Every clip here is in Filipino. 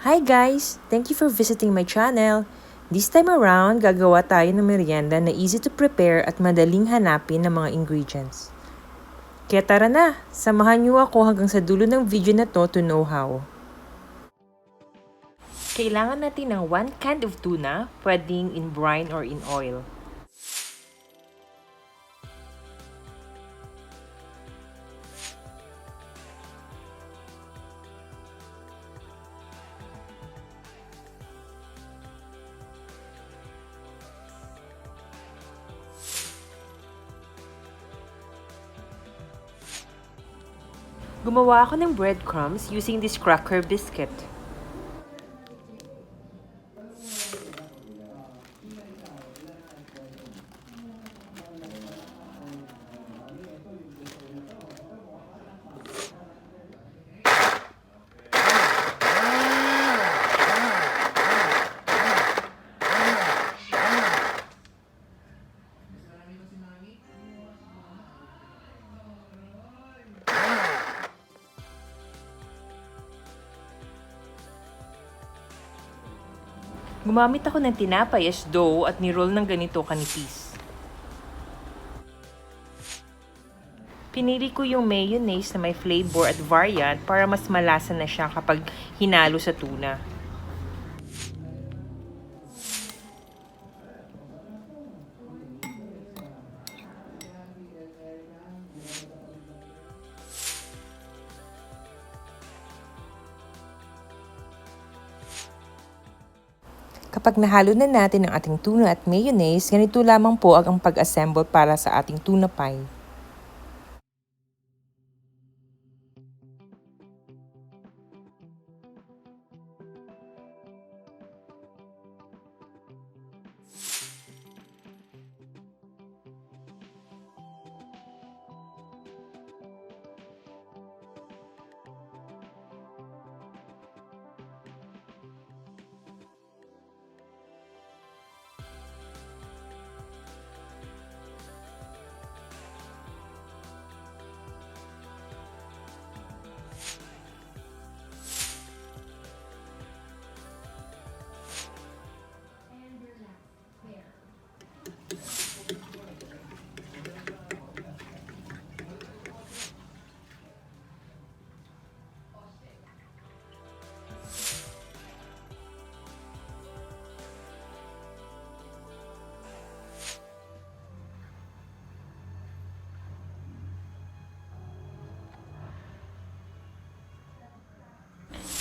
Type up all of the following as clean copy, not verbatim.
Hi guys! Thank you for visiting my channel. This time around, gagawa tayo ng merienda na easy to prepare at madaling hanapin ng mga ingredients. Kaya tara na! Samahan niyo ako hanggang sa dulo ng video na to know how. Kailangan natin ng 1 can of tuna, pwedeng in brine or in oil. Gumawa ako ng breadcrumbs using this cracker biscuit. Gumamit ako ng tinapie as dough at ni-roll ng ganito kanipis. Pinili ko yung mayonnaise na may flavor at variant para mas malasa na siya kapag hinalo sa tuna. Kapag nahalo na natin ang ating tuna at mayonnaise, ganito lamang po ang pag-assemble para sa ating tuna pie.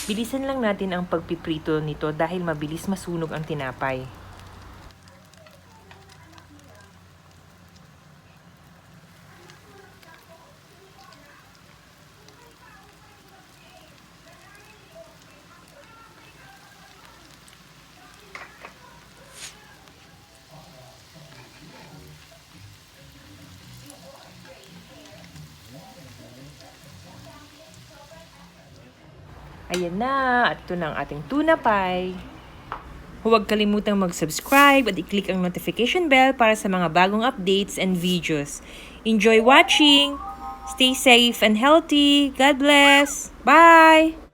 Bilisan lang natin ang pagpiprito nito dahil mabilis masunog ang tinapay. Ayan na, at ito na ang ating tuna pie. Huwag kalimutang mag-subscribe at i-click ang notification bell para sa mga bagong updates and videos. Enjoy watching! Stay safe and healthy! God bless! Bye!